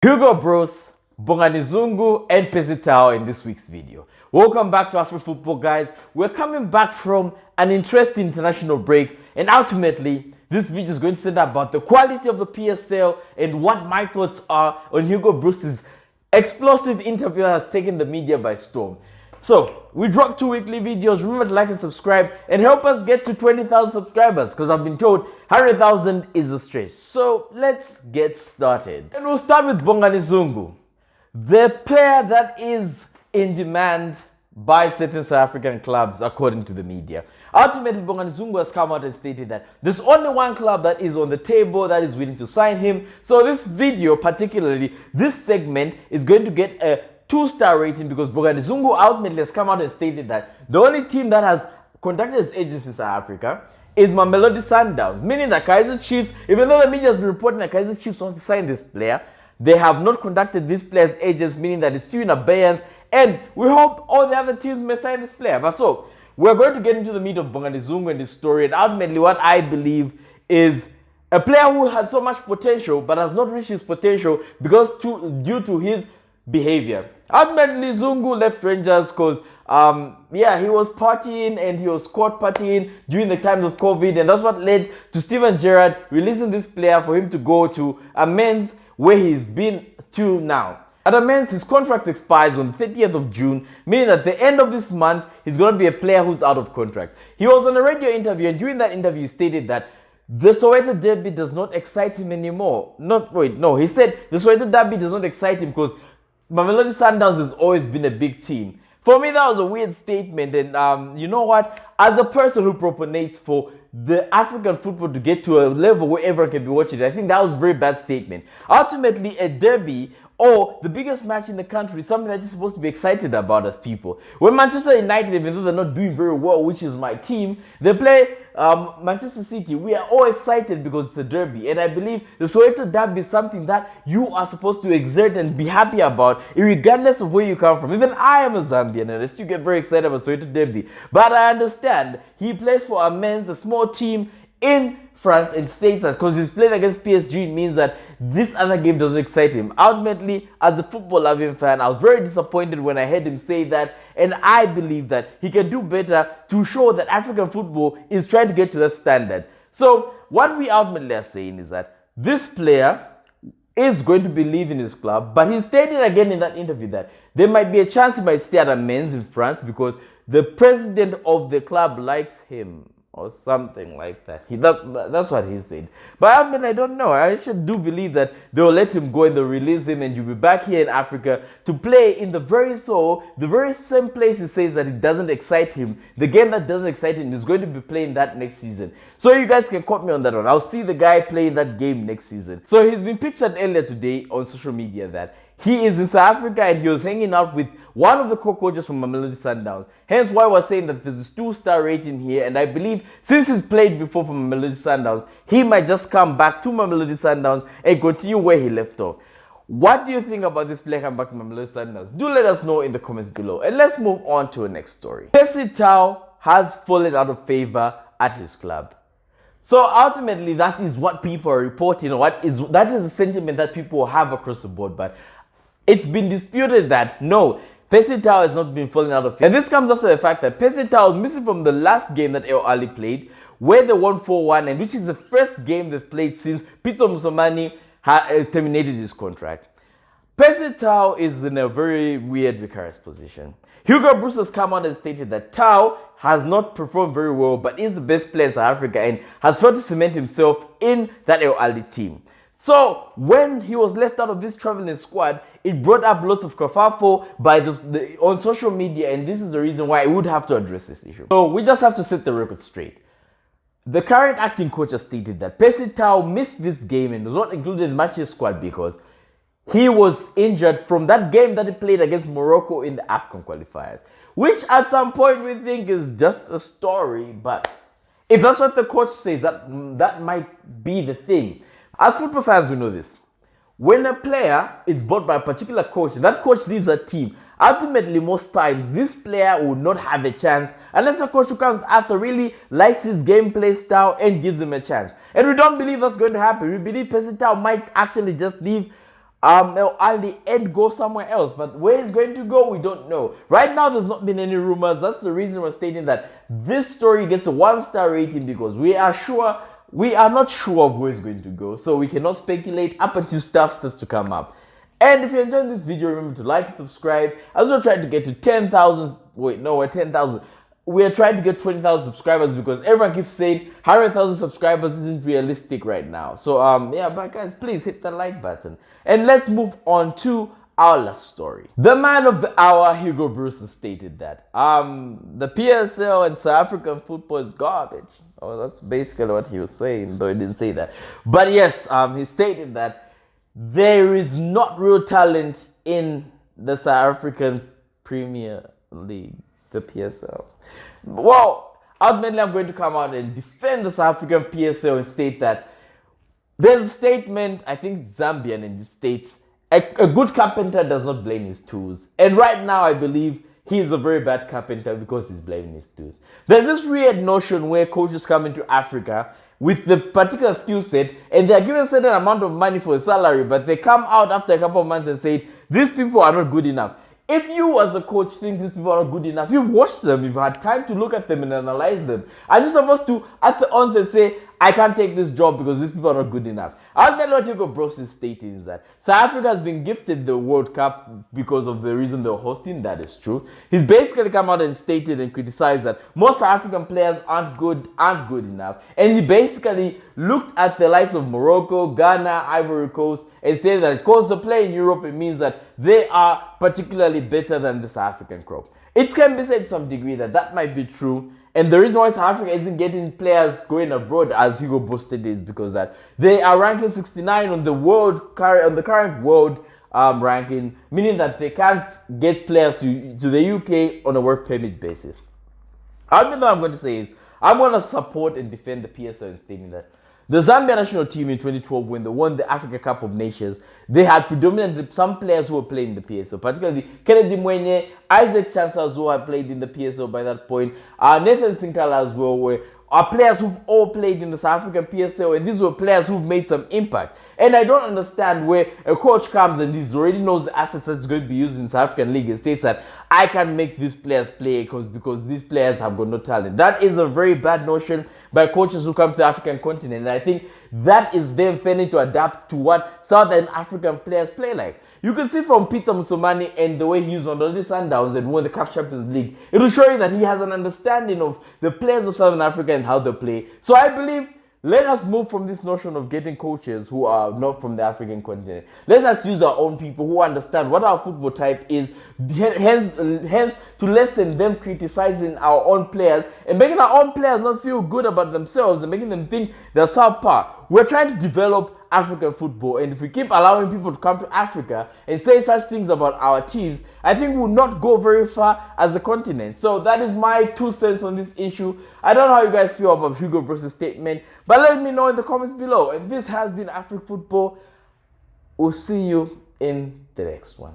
Hugo Bros, Bongani Zungu, and Percy in this week's video. Welcome back to Afrik Football, guys. We're coming back from an interesting international break, and ultimately, this video is going to center about the quality of the PSL and what my thoughts are on Hugo Bruce's explosive interview that has taken the media by storm. So, we dropped 2 weekly videos. Remember to like and subscribe and help us get to 20,000 subscribers, because I've been told 100,000 is a stretch. So, let's get started. And we'll start with Bongani Zungu, the player that is in demand by certain South African clubs, according to the media. Ultimately, Bongani Zungu has come out and stated that there's only one club that is on the table that is willing to sign him. So this video, particularly this segment, is going to get a 2-star rating because Bongani Zungu ultimately has come out and stated that the only team that has contacted his agents in South Africa is Mamelodi Sundowns, meaning that Kaizer Chiefs, even though the media has been reporting that Kaizer Chiefs wants to sign this player, they have not contacted this player's agents, meaning that it's still in abeyance, and we hope all the other teams may sign this player. But so, we're going to get into the meat of Bongani Zungu and this story, and ultimately what I believe is a player who had so much potential but has not reached his potential because due to his behavior. Ultimately, Zungu left Rangers because he was partying and he was caught partying during the times of COVID, and that's what led to Steven Gerrard releasing this player for him to go to Amenz, where he's been to now. At Amenz, his contract expires on the 30th of June, meaning that at the end of this month, he's going to be a player who's out of contract. He was on a radio interview, and during that interview, he stated that the Soweto derby does not excite him anymore. He said the Soweto derby does not excite him because Mamelodi Sundowns has always been a big team. For me, that was a weird statement, and you know what? As a person who propagates for the African football to get to a level where everyone can be watching it, I think that was a very bad statement. Ultimately, a derby or the biggest match in the country is something that you're supposed to be excited about as people. When Manchester United, even though they're not doing very well, which is my team, they play Manchester City, we are all excited because it's a derby. And I believe the Soweto derby is something that you are supposed to exert and be happy about, regardless of where you come from. Even I am a Zambian and I still get very excited about Soweto derby. But I understand he plays for Amenz, a small team in France, and states that because he's playing against PSG means that this other game doesn't excite him. Ultimately, as a football loving fan, I was very disappointed when I heard him say that, and I believe that he can do better to show that African football is trying to get to that standard. So what we ultimately are saying is that this player is going to be leaving his club, but he stated again in that interview that there might be a chance he might stay at Amenz in France because the president of the club likes him, or something like that. That's what he said. But I mean, I don't know. I actually do believe that they will let him go and they'll release him, and you'll be back here in Africa to play in the very same place he says that it doesn't excite him. The game that doesn't excite him is going to be playing that next season. So you guys can quote me on that one. I'll see the guy playing that game next season. So he's been pictured earlier today on social media that he is in South Africa and he was hanging out with one of the co-coaches from Mamelodi Sundowns. Hence why I was saying that there's this 2-star rating here, and I believe since he's played before for Mamelodi Sundowns, he might just come back to Mamelodi Sundowns and continue where he left off. What do you think about this player coming back to Mamelodi Sundowns? Do let us know in the comments below. And let's move on to the next story. Percy has fallen out of favor at his club. So ultimately, that is what people are reporting, that is the sentiment that people have across the board. But it's been disputed that no, Percy has not been falling out of favor. And this comes after the fact that Percy was missing from the last game that El Ali played, where they won 4-1, and which is the first game they've played since Pitso Mosimane terminated his contract. Percy is in a very weird vicarious position. Hugo Bruce has come out and stated that Tau has not performed very well, but is the best player in South Africa and has failed to cement himself in that El Ali team. So when he was left out of this traveling squad, it brought up lots of kerfuffle on social media, and this is the reason why I would have to address this issue. So we just have to set the record straight. The current acting coach has stated that Percy missed this game and was not included in the match's squad because he was injured from that game that he played against Morocco in the AFCON qualifiers, which at some point we think is just a story, but if that's what the coach says, that might be the thing. As football fans, we know this. When a player is bought by a particular coach and that coach leaves a team, ultimately most times this player will not have a chance unless a coach who comes after really likes his gameplay style and gives him a chance. And we don't believe that's going to happen. We believe Percy might actually just leave Ali Ed go somewhere else, but where he's going to go, we don't know. Right now, there's not been any rumors. That's the reason we're stating that this story gets a 1-star rating, because we are not sure of where it's going to go, so we cannot speculate up until stuff starts to come up. And if you're enjoying this video, remember to like and subscribe. As we're trying to get to 10,000. Wait, no, we're 10,000. We're trying to get 20,000 subscribers, because everyone keeps saying 100,000 subscribers isn't realistic right now. So yeah, but guys, please hit the like button. And let's move on to our last story. The man of the hour, Hugo Bruce, has stated that the PSL and South African football is garbage. Oh, that's basically what he was saying, though he didn't say that. But yes, he stated that there is not real talent in the South African Premier League, the PSL. Well, ultimately, I'm going to come out and defend the South African PSL and state that there's a statement, I think Zambian, and it states, a good carpenter does not blame his tools. And right now, I believe he is a very bad carpenter because he's blaming his tools. There's this weird notion where coaches come into Africa with the particular skill set, and they're given a certain amount of money for a salary, but they come out after a couple of months and say, these people are not good enough. If you as a coach think these people are not good enough, you've watched them, you've had time to look at them and analyze them. Are you supposed to, at the onset, say, I can't take this job because these people are not good enough? Ultimately, what Hugo Bruce is stating is that South Africa has been gifted the World Cup because of the reason they're hosting. That is true. He's basically come out and stated and criticized that most South African players aren't good enough. And he basically looked at the likes of Morocco, Ghana, Ivory Coast, and stated that because they play in Europe, it means that they are particularly better than the South African crop. It can be said to some degree that that might be true. And the reason why South Africa isn't getting players going abroad, as Hugo boasted, is because that they are ranking 69 on the current world ranking, meaning that they can't get players to the UK on a work permit basis. What I'm going to say is I'm going to support and defend the PSL in stating that the Zambia national team in 2012, when they won the Africa Cup of Nations, they had predominantly some players who were playing in the PSL, particularly Kennedy Mwenye, Isaac Chancellor, who had played in the PSL by that point, Nathan Sinkala as well, are players who've all played in the South African PSL, and these were players who've made some impact. And I don't understand where a coach comes and he already knows the assets that's going to be used in the South African League and states that I can make these players play because these players have got no talent. That is a very bad notion by coaches who come to the African continent, and I think that is them failing to adapt to what Southern African players play like. You can see from Peter Musomani and the way he used Mamelodi Sundowns and won the CAF Champions League, it will show you that he has an understanding of the players of Southern Africa and how they play. So I believe let us move from this notion of getting coaches who are not from the African continent. Let us use our own people who understand what our football type is, hence to lessen them criticizing our own players and making our own players not feel good about themselves and making them think they're subpar. We're trying to develop African football, and if we keep allowing people to come to Africa and say such things about our teams, I think we'll not go very far as a continent. So that is my 2 cents on this issue. I don't know how you guys feel about Hugo Bruce's statement, but let me know in the comments below. And this has been Afrik Football. We'll see you in the next one.